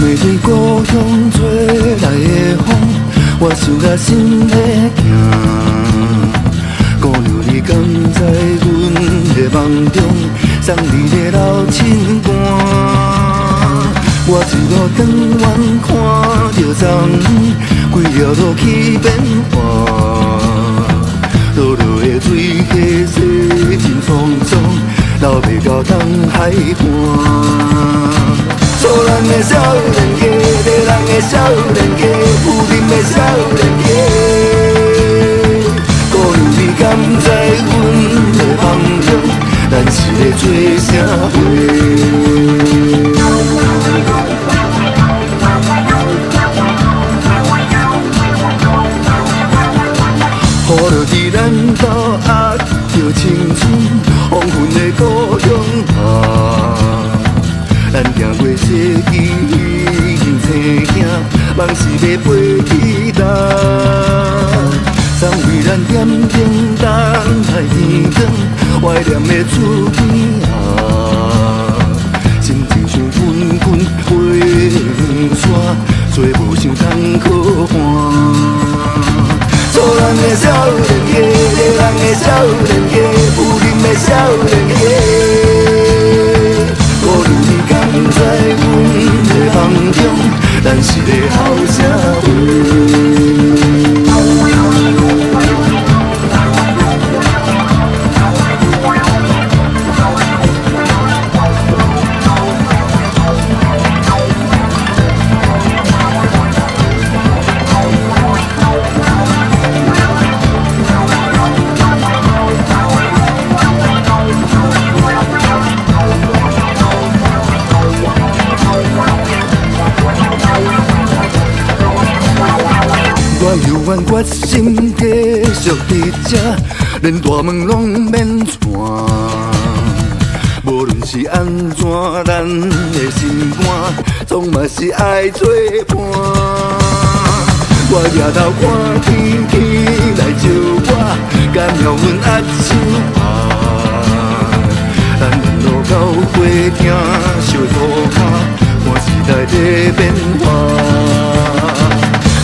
面对故乡吹来的风，我想甲心在行。姑娘，你敢知阮的梦中送你的老亲肝？我一路转弯看着昨昏，规条路去变化。落落的水溪洗真匆匆，流袂到东海岸。做人的少年家，迷人的少年家，有啉的少年家。姑娘，你敢知阮的梦中，咱是咧做啥伙？雨落伫咱斗压着青春，黄昏的故乡啊。咱行过世纪已经青镜，梦是要飞去哪？送为咱点点等待天光，怀念的厝边啊。心情像滚滚飞雨伞，做无想通可换。做人的少年家，迷人的少年家，有啉的少年家。姑娘，你敢知阮的梦中，咱是咧后啥话？我犹原决心继续伫这，连大门拢免串。无论是安怎，咱的心肝总嘛是爱作伴。我抬头看天气来招我，敢让阮握手拍。咱沿路到花厅烧涂骹，看时代在变化。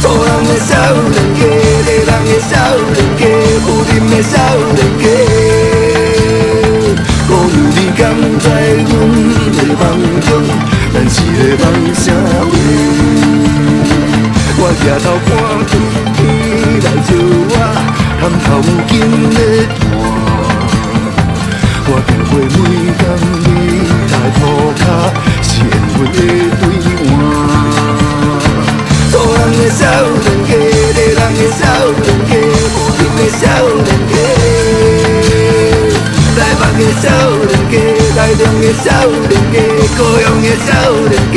做人的少年家，迷人的少年家，有啉的少年家。姑娘，你敢知阮的梦中，咱是咧梦啥话？我抬头看天气来招我，含头有紧咧弹。我行过每天你来涂骹，是缘分的对换。做人的少年家，迷人的少年家，有啉的少年家。台北的少年家，台中的少年家，高雄的少年家。